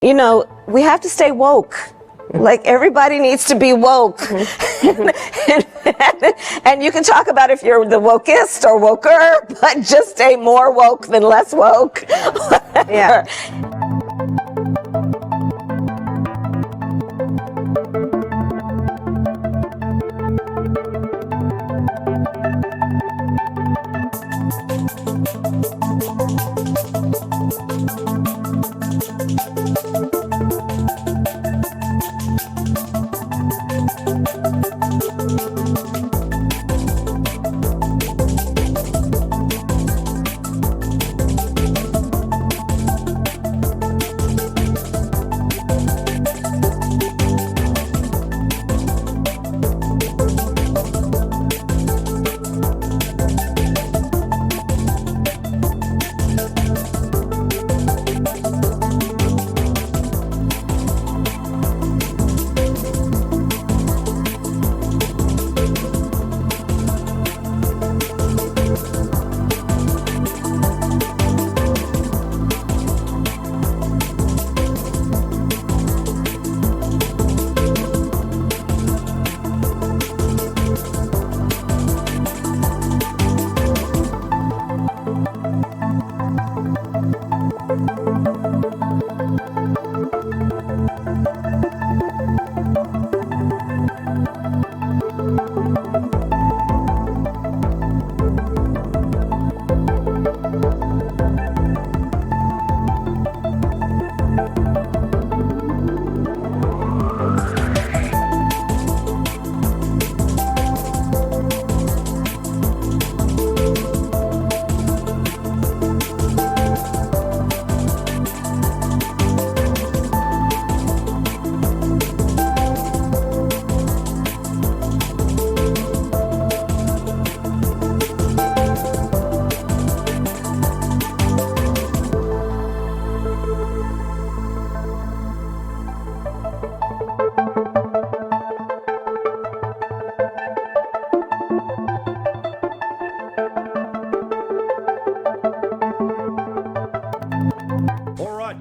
You know, we have to stay woke. Like, everybody needs to be woke. And you can talk about if you're the wokest or woker, but just stay more woke than less woke. Yeah.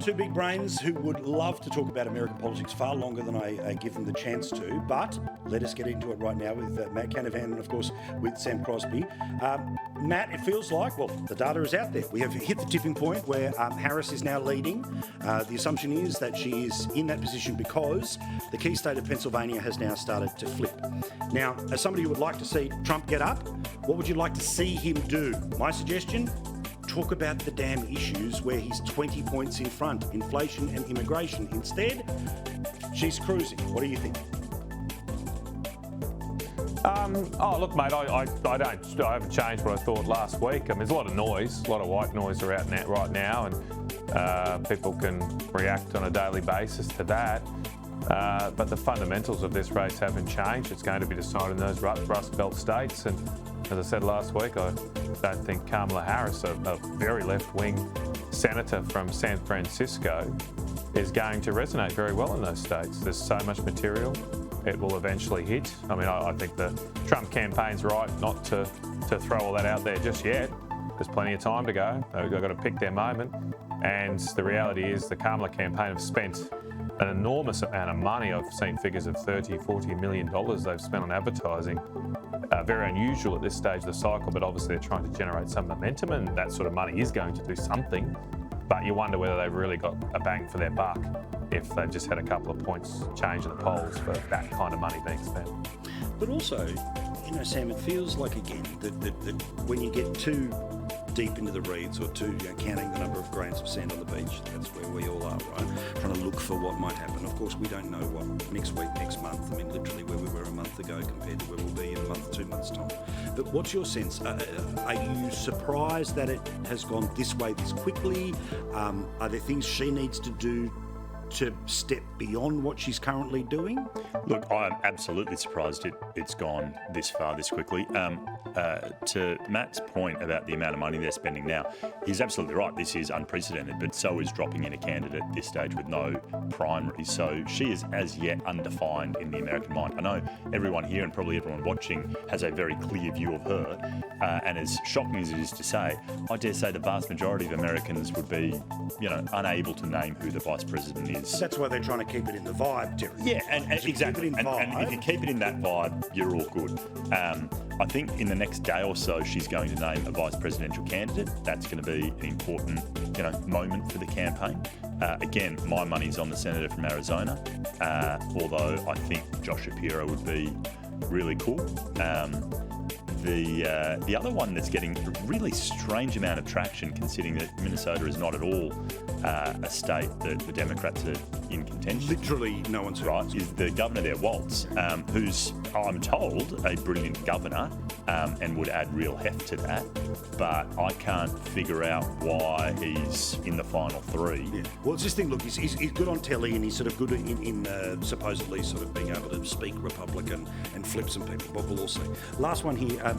Two big brains who would love to talk about American politics far longer than I give them the chance to, but let us get into it right now with Matt Canavan and, of course, with Sam Crosby. Matt, it feels like, well, the data is out there. We have hit the tipping point where Harris is now leading. The assumption is that she is in that position because the key state of Pennsylvania has now started to flip. Now, as somebody who would like to see Trump get up, what would you like to see him do? My suggestion? Talk about the damn issues where he's 20 points in front, inflation and immigration. Instead, she's cruising. What do you think? Look, mate, I haven't changed what I thought last week. I mean, there's a lot of noise, a lot of white noise around that right now, and people can react on a daily basis to that. But the fundamentals of this race haven't changed. It's going to be decided in those Rust Belt states, and as I said last week, I don't think Kamala Harris, a very left-wing senator from San Francisco, is going to resonate very well in those states. There's so much material, it will eventually hit. I mean, I think the Trump campaign's right not to throw all that out there just yet. There's plenty of time to go. They've got to pick their moment. And the reality is the Kamala campaign have spent an enormous amount of money. I've seen figures of $30-40 million they've spent on advertising. Very unusual at this stage of the cycle, but obviously they're trying to generate some momentum, and that sort of money is going to do something. But you wonder whether they've really got a bang for their buck if they've just had a couple of points change in the polls for that kind of money being spent. But also, you know, Sam, it feels like, again, that when you get too deep into the reeds or too, counting the number of grains of sand on the beach, that's where we all are, right? Trying to look for what might happen. Of course, we don't know what next week, next month, I mean, literally where we were a month ago compared to where we'll be in a month, 2 months' time. But what's your sense? Are you surprised that it has gone this way this quickly? Are there things she needs to do to step beyond what she's currently doing? Look, I'm absolutely surprised it's gone this far, this quickly. To Matt's point about the amount of money they're spending now, he's absolutely right. This is unprecedented, but so is dropping in a candidate at this stage with no primary. So she is as yet undefined in the American mind. I know everyone here and probably everyone watching has a very clear view of her. And as shocking as it is to say, I dare say the vast majority of Americans would be, unable to name who the vice president is. That's why they're trying to keep it in the vibe, Terry. Yeah, and exactly. Keep it in And if you keep it in that vibe, you're all good. I think in the next day or so, she's going to name a vice presidential candidate. That's going to be an important, moment for the campaign. Again, my money's on the senator from Arizona, although I think Josh Shapiro would be really cool. The other one that's getting a really strange amount of traction, considering that Minnesota is not at all a state that the Democrats are in contention. Literally no one's heard. Right, is the governor there, Waltz, who's, I'm told, a brilliant governor and would add real heft to that. But I can't figure out why he's in the final three. Yeah. Well, it's this thing. Look, he's good on telly, and he's sort of good in supposedly sort of being able to speak Republican and flip some people. But we'll all see. Last one here, a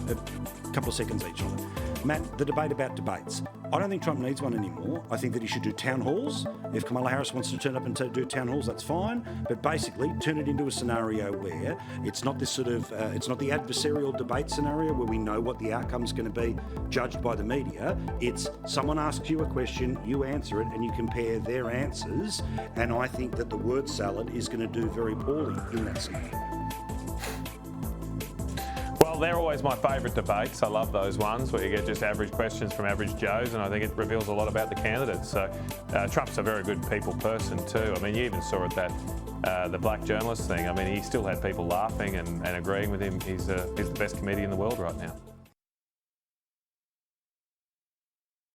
couple of seconds each on it. Matt, the debate about debates. I don't think Trump needs one anymore. I think that he should do town halls. If Kamala Harris wants to turn up and do town halls, that's fine. But basically, turn it into a scenario where it's not this sort of, it's not the adversarial debate scenario where we know what the outcome's going to be judged by the media. It's someone asks you a question, you answer it, and you compare their answers. And I think that the word salad is going to do very poorly in that scenario. Well, they're always my favourite debates. I love those ones where you get just average questions from average Joes, and I think it reveals a lot about the candidates. So Trump's a very good people person too. I mean, you even saw it that the black journalist thing. I mean, he still had people laughing and agreeing with him. He's the best comedian in the world right now.